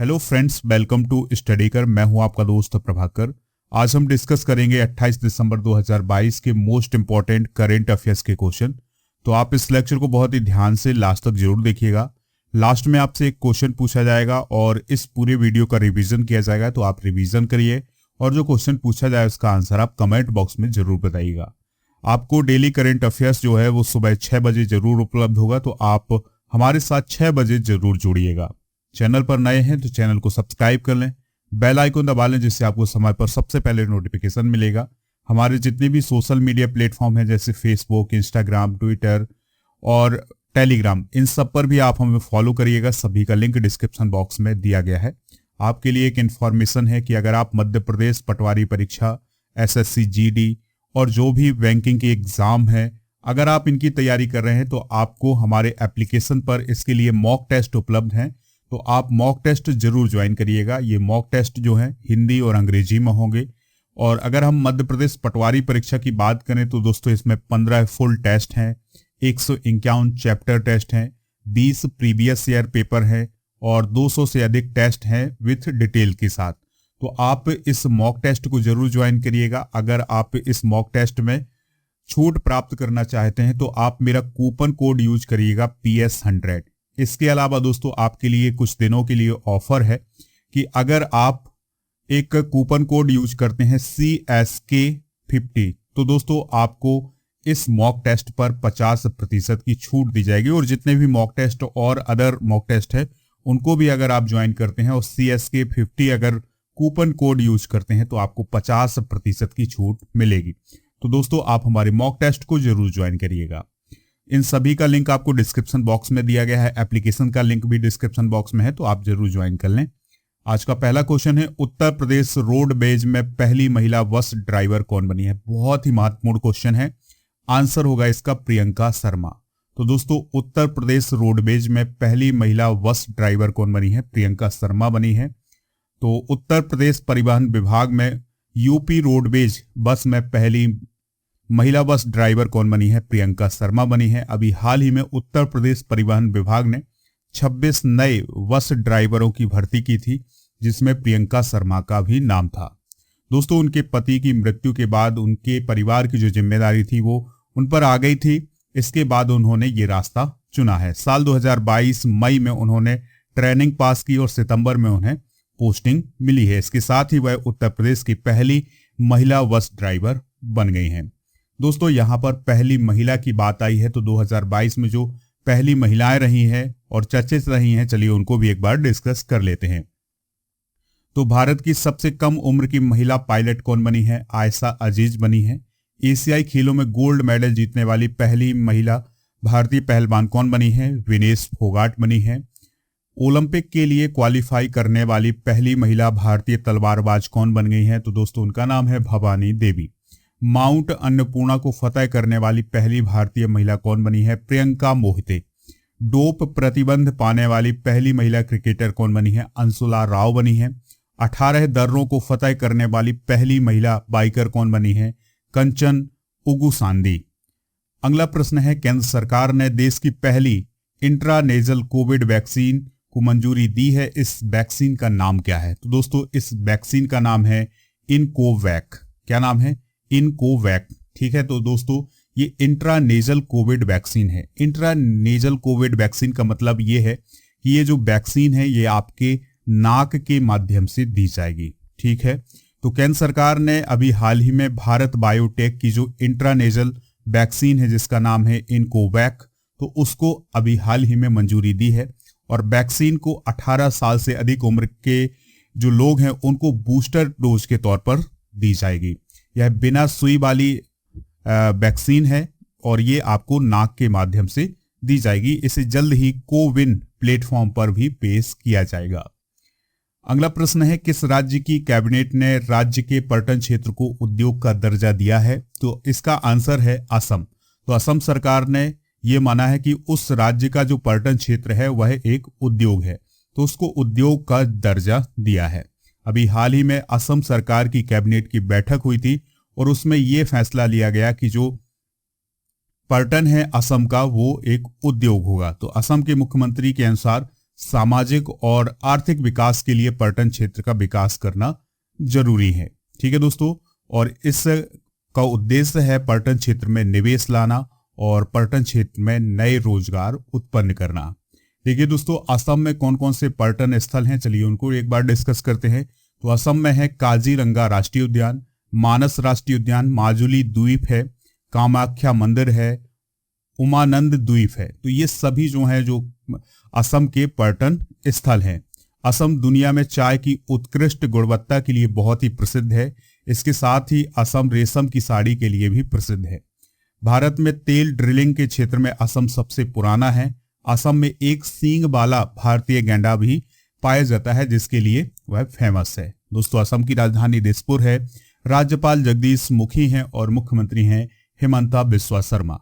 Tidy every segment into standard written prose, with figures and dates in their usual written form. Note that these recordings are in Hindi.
Hello friends, welcome to study कर। मैं हूं आपका दोस्त प्रभाकर। आज हम डिस्कस करेंगे 28 दिसंबर 2022 के मोस्ट इंपॉर्टेंट करेंट अफेयर्स के क्वेश्चन। तो आप इस लेक्चर को बहुत ही ध्यान से लास्ट तक जरूर देखिएगा। लास्ट में आपसे एक क्वेश्चन पूछा जाएगा और इस पूरे वीडियो का रिवीजन किया जाएगा, तो आप रिवीजन करिए और जो क्वेश्चन पूछा जाए उसका आंसर आप कमेंट बॉक्स में जरूर बताइएगा। आपको डेली करेंट अफेयर्स जो है वो सुबह 6 बजे जरूर उपलब्ध होगा, तो आप हमारे साथ 6 बजे जरूर जुड़िएगा। चैनल पर नए हैं तो चैनल को सब्सक्राइब कर लें, बेल आइकन दबा लें, जिससे आपको समय पर सबसे पहले नोटिफिकेशन मिलेगा। हमारे जितने भी सोशल मीडिया प्लेटफॉर्म हैं जैसे फेसबुक, इंस्टाग्राम, ट्विटर और टेलीग्राम, इन सब पर भी आप हमें फॉलो करिएगा। सभी का लिंक डिस्क्रिप्शन बॉक्स में दिया गया है। आपके लिए एक इन्फॉर्मेशन है कि अगर आप मध्य प्रदेश पटवारी परीक्षा, एसएससी जीडी और जो भी बैंकिंग की एग्जाम है, अगर आप इनकी तैयारी कर रहे हैं तो आपको हमारे एप्लीकेशन पर इसके लिए मॉक टेस्ट उपलब्ध हैं, तो आप मॉक टेस्ट जरूर ज्वाइन करिएगा। ये मॉक टेस्ट जो है हिंदी और अंग्रेजी में होंगे। और अगर हम मध्य प्रदेश पटवारी परीक्षा की बात करें तो दोस्तों इसमें 15 फुल टेस्ट हैं, 151 चैप्टर टेस्ट हैं, 20 प्रीवियस ईयर पेपर हैं और 200 से अधिक टेस्ट हैं विथ डिटेल के साथ। तो आप इस मॉक टेस्ट को जरूर ज्वाइन करिएगा। अगर आप इस मॉक टेस्ट में छूट प्राप्त करना चाहते हैं तो आप मेरा कूपन कोड यूज करिएगा PS100। इसके अलावा दोस्तों आपके लिए कुछ दिनों के लिए ऑफर है कि अगर आप एक कूपन कोड यूज करते हैं CSK50, तो दोस्तों आपको इस मॉक टेस्ट पर 50% की छूट दी जाएगी। और जितने भी मॉक टेस्ट और अदर मॉक टेस्ट है उनको भी अगर आप ज्वाइन करते हैं और CSK50 अगर कूपन कोड यूज करते हैं तो आपको 50% की छूट मिलेगी। तो दोस्तों आप हमारे मॉक टेस्ट को जरूर ज्वाइन करिएगा। इन सभी का लिंक आपको डिस्क्रिप्शन बॉक्स में दिया गया है। एप्लीकेशन का लिंक भी डिस्क्रिप्शन बॉक्स में है, तो आप जरूर ज्वाइन कर लें। आज का पहला क्वेश्चन है, उत्तर प्रदेश रोडवेज में पहली महिला बस ड्राइवर कौन बनी है? बहुत ही महत्वपूर्ण क्वेश्चन है। आंसर होगा इसका प्रियंका शर्मा। तो दोस्तों उत्तर प्रदेश रोडवेज में पहली महिला बस ड्राइवर कौन बनी है? प्रियंका शर्मा बनी है। तो उत्तर प्रदेश परिवहन विभाग में यूपी रोडवेज बस में पहली महिला बस ड्राइवर कौन बनी है? प्रियंका शर्मा बनी है। अभी हाल ही में उत्तर प्रदेश परिवहन विभाग ने 26 नए बस ड्राइवरों की भर्ती की थी, जिसमें प्रियंका शर्मा का भी नाम था। दोस्तों उनके पति की मृत्यु के बाद उनके परिवार की जो जिम्मेदारी थी वो उन पर आ गई थी। इसके बाद उन्होंने ये रास्ता चुना है। साल 2022 मई में उन्होंने ट्रेनिंग पास की और सितंबर में उन्हें पोस्टिंग मिली है। इसके साथ ही वह उत्तर प्रदेश की पहली महिला बस ड्राइवर बन गई हैं। दोस्तों यहाँ पर पहली महिला की बात आई है, तो 2022 में जो पहली महिलाएं रही हैं और चर्चित रही हैं, चलिए उनको भी एक बार डिस्कस कर लेते हैं। तो भारत की सबसे कम उम्र की महिला पायलट कौन बनी है? आयशा अजीज बनी है। एशियाई खेलों में गोल्ड मेडल जीतने वाली पहली महिला भारतीय पहलवान कौन बनी है? विनेश फोगाट बनी है। ओलंपिक के लिए क्वालिफाई करने वाली पहली महिला भारतीय तलवारबाज कौन बन गई है? तो दोस्तों उनका नाम है भवानी देवी। माउंट अन्नपूर्णा को फतह करने वाली पहली भारतीय महिला कौन बनी है? प्रियंका मोहिते। डोप प्रतिबंध पाने वाली पहली महिला क्रिकेटर कौन बनी है? अंशुला राव बनी है। 18 दर्रों को फतह करने वाली पहली महिला बाइकर कौन बनी है? कंचन उगुसांदी। अगला प्रश्न है, केंद्र सरकार ने देश की पहली इंट्रानेजल कोविड वैक्सीन को मंजूरी दी है। इस वैक्सीन का नाम क्या है? तो दोस्तों इस वैक्सीन का नाम है इनकोवैक। क्या नाम है? इनकोवैक। ठीक है, तो दोस्तों ये इंट्रानेजल कोविड वैक्सीन है। इंट्रानेजल कोविड वैक्सीन का मतलब ये है कि ये जो वैक्सीन है ये आपके नाक के माध्यम से दी जाएगी। ठीक है, तो केंद्र सरकार ने अभी हाल ही में भारत बायोटेक की जो इंट्रानेजल वैक्सीन है जिसका नाम है इनकोवैक, तो उसको अभी हाल ही में मंजूरी दी है। और वैक्सीन को 18 साल से अधिक उम्र के जो लोग हैं उनको बूस्टर डोज के तौर पर दी जाएगी। यह बिना सुई वाली वैक्सीन है और ये आपको नाक के माध्यम से दी जाएगी। इसे जल्द ही कोविन प्लेटफॉर्म पर भी पेश किया जाएगा। अगला प्रश्न है, किस राज्य की कैबिनेट ने राज्य के पर्यटन क्षेत्र को उद्योग का दर्जा दिया है? तो इसका आंसर है असम। तो असम सरकार ने ये माना है कि उस राज्य का जो पर्यटन क्षेत्र है वह एक उद्योग है, तो उसको उद्योग का दर्जा दिया है। अभी हाल ही में असम सरकार की कैबिनेट की बैठक हुई थी और उसमें यह फैसला लिया गया कि जो पर्यटन है असम का वो एक उद्योग होगा। तो असम के मुख्यमंत्री के अनुसार सामाजिक और आर्थिक विकास के लिए पर्यटन क्षेत्र का विकास करना जरूरी है। ठीक है दोस्तों, और इस का उद्देश्य है पर्यटन क्षेत्र में निवेश लाना और पर्यटन क्षेत्र में नए रोजगार उत्पन्न करना। देखिए दोस्तों, असम में कौन कौन से पर्यटन स्थल हैं, चलिए उनको एक बार डिस्कस करते हैं। तो असम में है काजीरंगा राष्ट्रीय उद्यान, मानस राष्ट्रीय उद्यान, माजुली द्वीप है, कामाख्या मंदिर है, उमानंद द्वीप है। तो ये सभी जो हैं जो असम के पर्यटन स्थल हैं। असम दुनिया में चाय की उत्कृष्ट गुणवत्ता के लिए बहुत ही प्रसिद्ध है। इसके साथ ही असम रेशम की साड़ी के लिए भी प्रसिद्ध है। भारत में तेल ड्रिलिंग के क्षेत्र में असम सबसे पुराना है। असम में एक सींग वाला भारतीय गैंडा भी पाया जाता है, जिसके लिए वह फेमस है। दोस्तों, असम की राजधानी दिसपुर है। राज्यपाल जगदीश मुखी हैं और मुख्यमंत्री हैं हिमंता बिस्वा शर्मा।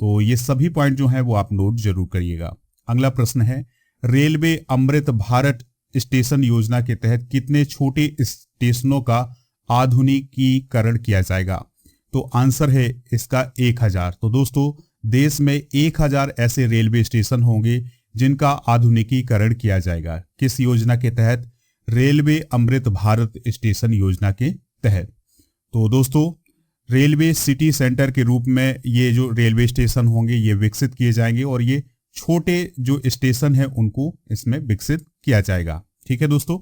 तो ये सभी पॉइंट जो हैं वो आप नोट जरूर करिएगा। अगला प्रश्न है, रेलवे अमृत भारत स्टेशन योजना के तहत कितने छोटे स्टेशनों का आधुनिकीकरण किया जाएगा? तो आंसर है इसका 1000। तो दोस्तों, देश में 1000 ऐसे रेलवे स्टेशन होंगे जिनका आधुनिकीकरण किया जाएगा। किस योजना के तहत? रेलवे अमृत भारत स्टेशन योजना के तहत। तो दोस्तों, रेलवे सिटी सेंटर के रूप में ये जो रेलवे स्टेशन होंगे ये विकसित किए जाएंगे और ये छोटे जो स्टेशन है उनको इसमें विकसित किया जाएगा। ठीक है दोस्तों,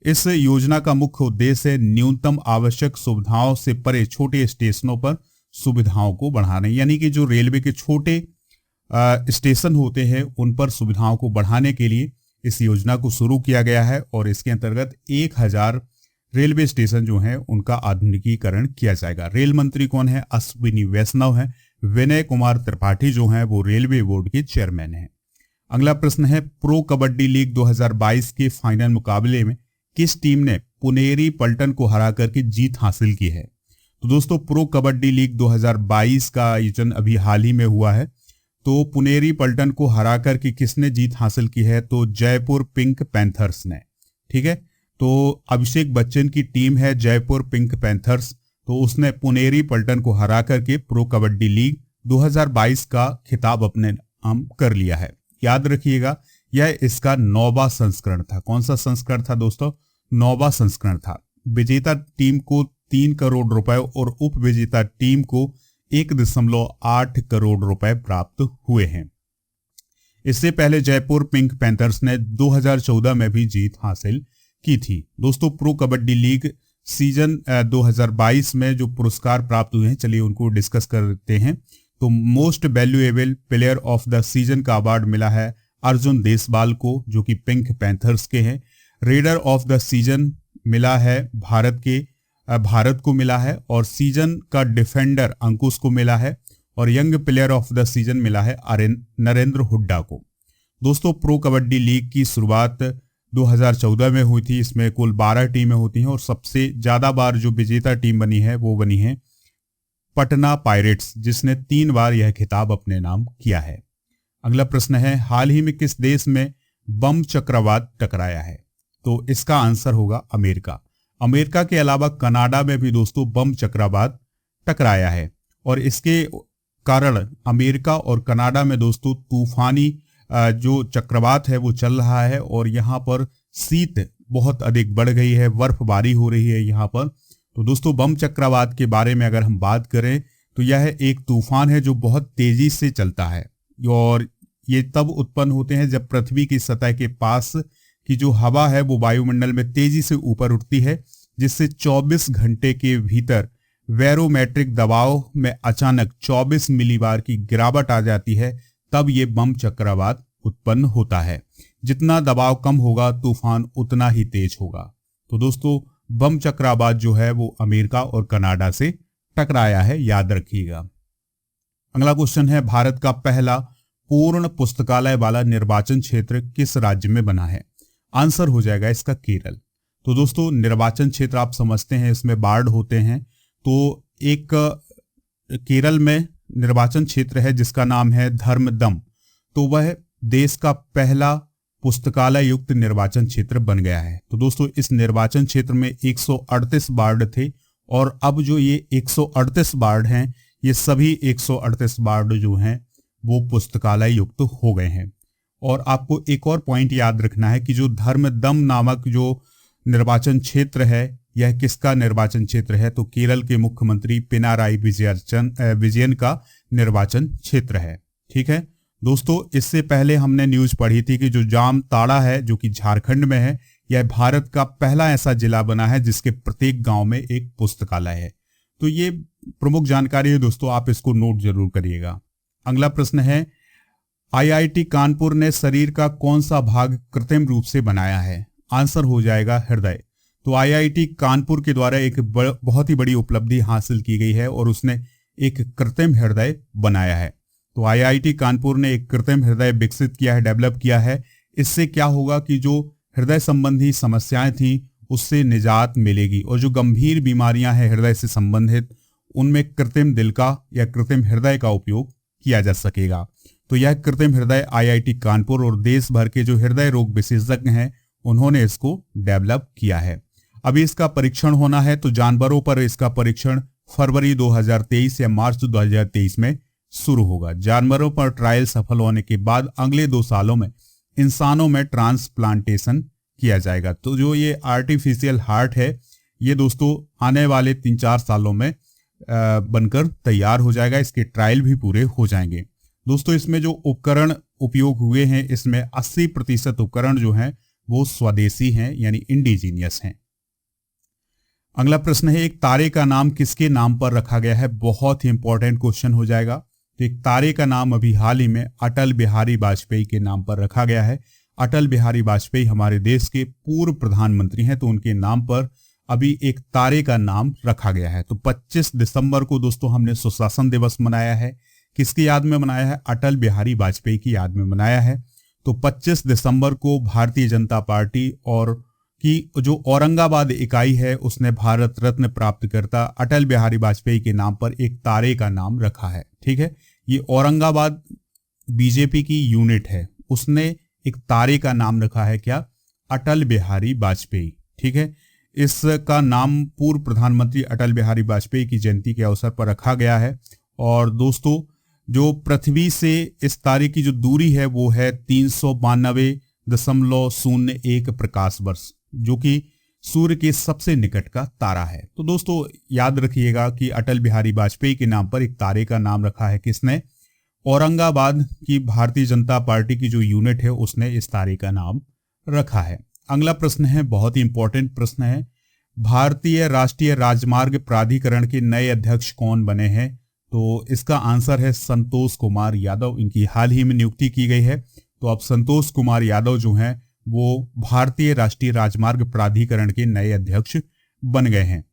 इस योजना का मुख्य उद्देश्य है न्यूनतम आवश्यक सुविधाओं से परे छोटे स्टेशनों पर सुविधाओं को बढ़ाने, यानी कि जो रेलवे के छोटे स्टेशन होते हैं उन पर सुविधाओं को बढ़ाने के लिए इस योजना को शुरू किया गया है और इसके अंतर्गत 1000 रेलवे स्टेशन जो हैं उनका आधुनिकीकरण किया जाएगा। रेल मंत्री कौन है? अश्विनी वैष्णव है। विनय कुमार त्रिपाठी जो हैं वो रेलवे बोर्ड के चेयरमैन हैं। अगला प्रश्न है, प्रो कबड्डी लीग 2022 के फाइनल मुकाबले में किस टीम ने पुनेरी पल्टन को हरा करके जीत हासिल की है? तो दोस्तों, प्रो कबड्डी लीग 2022 का आयोजन अभी हाल ही में हुआ है। तो पुनेरी पल्टन को हरा करके किसने जीत हासिल की है? तो जयपुर पिंक पैंथर्स ने। ठीक है, तो अभिषेक बच्चन की टीम है जयपुर पिंक पैंथर्स, तो उसने पुनेरी पल्टन को हरा करके प्रो कबड्डी लीग 2022 का खिताब अपने नाम कर लिया है। याद रखिएगा, यह इसका 9वां संस्करण था। कौन सा संस्करण था दोस्तों? 9वां संस्करण था। विजेता टीम को 3 करोड़ रुपए और उप विजेता टीम को 1.8 करोड़ रुपए प्राप्त हुए हैं। इससे पहले जयपुर पिंक पैंथर्स ने 2014 में भी जीत हासिल की थी। दोस्तों, प्रो कबड्डी लीग सीजन 2022 में जो पुरस्कार प्राप्त हुए हैं, चलिए उनको डिस्कस करते हैं। तो most valuable player of the season का अवार्ड मिला है अर्जुन देसवाल को, जो कि पिंक पैंथर्स के हैं। रेडर ऑफ द सीजन मिला है भारत को मिला है, और सीजन का डिफेंडर अंकुश को मिला है, और young player of the season मिला है नरेंद्र हुड्डा को। दोस्तों, प्रो कबड्डी लीग की शुरुआत 2014 में हुई थी। इसमें कुल 12 टीमें होती हैं और सबसे ज्यादा बार जो विजेता टीम बनी है वो बनी है पटना पायरेट्स, जिसने 3 बार यह खिताब अपने नाम किया है। अगला प्रश्न है, हाल ही में किस देश में बम चक्रवात टकराया है? तो इसका आंसर होगा अमेरिका। अमेरिका के अलावा कनाडा में भी दोस्तों बम चक्रवात टकराया है, और इसके कारण अमेरिका और कनाडा में दोस्तों तूफानी जो चक्रवात है वो चल रहा है, और यहाँ पर शीत बहुत अधिक बढ़ गई है, बर्फबारी हो रही है यहाँ पर। तो दोस्तों, बम चक्रवात के बारे में अगर हम बात करें तो यह एक तूफान है जो बहुत तेजी से चलता है, और ये तब उत्पन्न होते हैं जब पृथ्वी की सतह के पास की जो हवा है वो वायुमंडल में तेजी से ऊपर उठती है, जिससे 24 घंटे के भीतर बैरोमेट्रिक दबाव में अचानक 24 मिलीबार की गिरावट आ जाती है, तब ये बम चक्रवात उत्पन्न होता है। जितना दबाव कम होगा तूफान उतना ही तेज होगा। तो दोस्तों, बम चक्रवात जो है वो अमेरिका और कनाडा से टकराया है, याद रखिएगा। अगला क्वेश्चन है, भारत का पहला पूर्ण पुस्तकालय वाला निर्वाचन क्षेत्र किस राज्य में बना है? आंसर हो जाएगा इसका केरल। तो दोस्तों, निर्वाचन क्षेत्र आप समझते हैं इसमें वार्ड होते हैं, तो एक केरल में निर्वाचन क्षेत्र है जिसका नाम है धर्मदम, तो वह देश का पहला पुस्तकालय युक्त निर्वाचन क्षेत्र बन गया है। तो दोस्तों, इस निर्वाचन क्षेत्र में 138 वार्ड थे, और अब जो ये 138 वार्ड हैं, ये सभी 138 वार्ड जो हैं वो पुस्तकालय युक्त हो गए हैं। और आपको एक और पॉइंट याद रखना है कि जो धर्मदम नामक जो निर्वाचन क्षेत्र है, यह किसका निर्वाचन क्षेत्र है? तो केरल के मुख्यमंत्री पिनाराई विजयन का निर्वाचन क्षेत्र है। ठीक है दोस्तों, इससे पहले हमने न्यूज पढ़ी थी कि जो जामताड़ा है जो कि झारखंड में है, यह भारत का पहला ऐसा जिला बना है जिसके प्रत्येक गांव में एक पुस्तकालय है। तो ये प्रमुख जानकारी है दोस्तों, आप इसको नोट जरूर करिएगा। अगला प्रश्न है, आईआईटी कानपुर ने शरीर का कौन सा भाग कृत्रिम रूप से बनाया है? आंसर हो जाएगा हृदय। तो आईआईटी कानपुर के द्वारा एक बहुत ही बड़ी उपलब्धि हासिल की गई है और उसने एक कृत्रिम हृदय बनाया है। तो आईआईटी कानपुर ने एक कृत्रिम हृदय विकसित किया है, डेवलप किया है। इससे क्या होगा कि जो हृदय संबंधी समस्याएं थी उससे निजात मिलेगी और जो गंभीर बीमारियां हैं हृदय से संबंधित, उनमें कृत्रिम दिल का या कृत्रिम हृदय का उपयोग किया जा सकेगा। तो यह कृत्रिम हृदय आईआईटी कानपुर और देश भर के जो हृदय रोग विशेषज्ञ हैं उन्होंने इसको डेवलप किया है। अभी इसका परीक्षण होना है, तो जानवरों पर इसका परीक्षण फरवरी 2023 या मार्च 2023 में शुरू होगा। जानवरों पर ट्रायल सफल होने के बाद अगले 2 सालों में इंसानों में ट्रांसप्लांटेशन किया जाएगा। तो जो ये आर्टिफिशियल हार्ट है, ये दोस्तों आने वाले 3-4 सालों में बनकर तैयार हो जाएगा। इसके ट्रायल भी पूरे हो जाएंगे। दोस्तों इसमें जो उपकरण उपयोग हुए हैं, इसमें 80% उपकरण जो हैं वो स्वदेशी हैं, यानी इंडिजीनियस हैं। अगला प्रश्न है, एक तारे का नाम किसके नाम पर रखा गया है? बहुत ही इंपॉर्टेंट क्वेश्चन हो जाएगा। तो एक तारे का नाम अभी हाल ही में अटल बिहारी वाजपेयी के नाम पर रखा गया है। अटल बिहारी वाजपेयी हमारे देश के पूर्व प्रधानमंत्री हैं, तो उनके नाम पर अभी एक तारे का नाम रखा गया है। तो 25 दिसंबर को दोस्तों हमने सुशासन दिवस मनाया है। किसकी याद में मनाया है? अटल बिहारी वाजपेयी की याद में मनाया है। तो 25 दिसंबर को भारतीय जनता पार्टी और की जो औरंगाबाद इकाई है उसने भारत रत्न प्राप्तकर्ता अटल बिहारी वाजपेयी के नाम पर एक तारे का नाम रखा है। ठीक है, ये औरंगाबाद बीजेपी की यूनिट है, उसने एक तारे का नाम रखा है, क्या? अटल बिहारी वाजपेयी। ठीक है, इसका नाम पूर्व प्रधानमंत्री अटल बिहारी वाजपेयी की जयंती के अवसर पर रखा गया है। और दोस्तों जो पृथ्वी से इस तारे की जो दूरी है वो है 392.01 प्रकाश वर्ष, जो कि सूर्य के सबसे निकट का तारा है। तो दोस्तों याद रखिएगा कि अटल बिहारी वाजपेयी के नाम पर एक तारे का नाम रखा है। किसने? औरंगाबाद की भारतीय जनता पार्टी की जो यूनिट है उसने इस तारे का नाम रखा है। अगला प्रश्न है, बहुत ही इंपॉर्टेंट प्रश्न है, भारतीय राष्ट्रीय राजमार्ग प्राधिकरण के नए अध्यक्ष कौन बने हैं? तो इसका आंसर है संतोष कुमार यादव। इनकी हाल ही में नियुक्ति की गई है। तो अब संतोष कुमार यादव जो हैं वो भारतीय राष्ट्रीय राजमार्ग प्राधिकरण के नए अध्यक्ष बन गए हैं।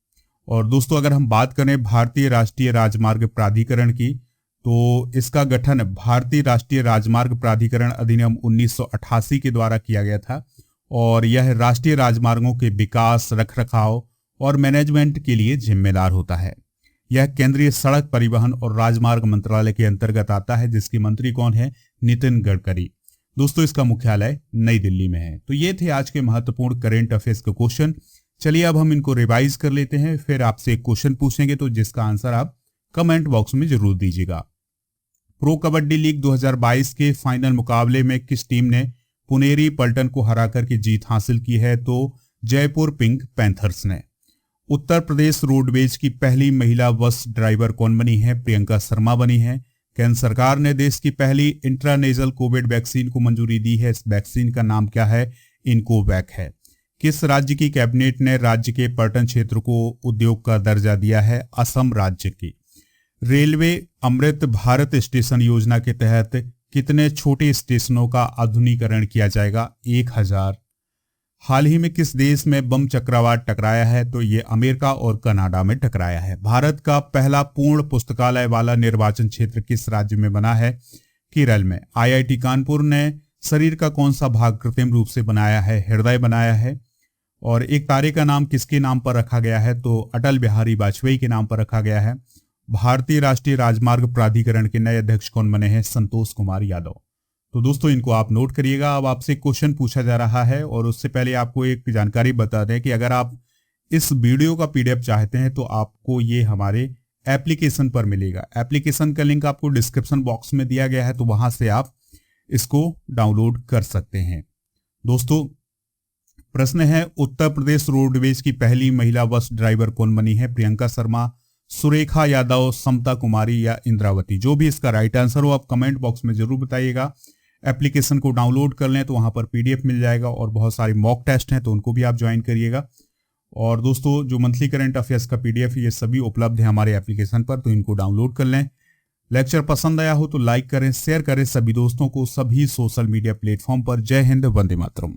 और दोस्तों अगर हम बात करें भारतीय राष्ट्रीय राजमार्ग प्राधिकरण की, तो इसका गठन भारतीय राष्ट्रीय राजमार्ग प्राधिकरण अधिनियम 1988 के द्वारा किया गया था और यह राष्ट्रीय राजमार्गों के विकास, रखरखाव और मैनेजमेंट के लिए जिम्मेदार होता है। यह केंद्रीय सड़क परिवहन और राजमार्ग मंत्रालय के अंतर्गत आता है, जिसके मंत्री कौन है? नितिन गडकरी। दोस्तों इसका मुख्यालय नई दिल्ली में है। तो ये थे आज के महत्वपूर्ण करेंट अफेयर्स के क्वेश्चन। चलिए अब हम इनको रिवाइज कर लेते हैं, फिर आपसे एक क्वेश्चन पूछेंगे तो जिसका आंसर आप कमेंट बॉक्स में जरूर दीजिएगा। प्रो कबड्डी लीग 2022 के फाइनल मुकाबले में किस टीम ने पुनेरी पल्टन को हराकर के जीत हासिल की है? तो जयपुर पिंक पैंथर्स ने। उत्तर प्रदेश रोडवेज की पहली महिला बस ड्राइवर कौन बनी है? प्रियंका शर्मा बनी है। केंद्र सरकार ने देश की पहली इंट्रानेजल कोविड वैक्सीन को मंजूरी दी है। इस वैक्सीन का नाम क्या है? इनकोवैक है। किस राज्य की कैबिनेट ने राज्य के पर्यटन क्षेत्र को उद्योग का दर्जा दिया है? असम राज्य की। रेलवे अमृत भारत स्टेशन योजना के तहत कितने छोटे स्टेशनों का आधुनिकीकरण किया जाएगा? 1000। हाल ही में किस देश में बम चक्रवात टकराया है? तो ये अमेरिका और कनाडा में टकराया है। भारत का पहला पूर्ण पुस्तकालय वाला निर्वाचन क्षेत्र किस राज्य में बना है? केरल में। आईआईटी कानपुर ने शरीर का कौन सा भाग कृत्रिम रूप से बनाया है? हृदय बनाया है। और एक तारे का नाम किसके नाम पर रखा गया है? तो अटल बिहारी वाजपेयी के नाम पर रखा गया है। भारतीय राष्ट्रीय राजमार्ग प्राधिकरण के नए अध्यक्ष कौन बने हैं? संतोष कुमार यादव। तो दोस्तों इनको आप नोट करिएगा। अब आपसे क्वेश्चन पूछा जा रहा है और उससे पहले आपको एक जानकारी बता दें कि अगर आप इस वीडियो का पीडीएफ चाहते हैं तो आपको ये हमारे एप्लीकेशन पर मिलेगा। एप्लीकेशन का लिंक आपको डिस्क्रिप्शन बॉक्स में दिया गया है, तो वहां से आप इसको डाउनलोड कर सकते हैं। दोस्तों, प्रश्न है, उत्तर प्रदेश रोडवेज की पहली महिला बस ड्राइवर कौन बनी है? प्रियंका शर्मा, सुरेखा यादव, समता कुमारी या इंद्रावती? जो भी इसका राइट आंसर हो आप कमेंट बॉक्स में जरूर बताइएगा। एप्लीकेशन को डाउनलोड कर लें तो वहां पर पीडीएफ मिल जाएगा और बहुत सारे मॉक टेस्ट हैं तो उनको भी आप ज्वाइन करिएगा। और दोस्तों, जो मंथली करंट अफेयर्स का पीडीएफ ये सभी उपलब्ध है हमारे एप्लीकेशन पर, तो इनको डाउनलोड कर लें। लेक्चर पसंद आया हो तो लाइक करें, शेयर करें सभी दोस्तों को, सभी सोशल मीडिया प्लेटफॉर्म पर। जय हिंद, वंदे मातरम।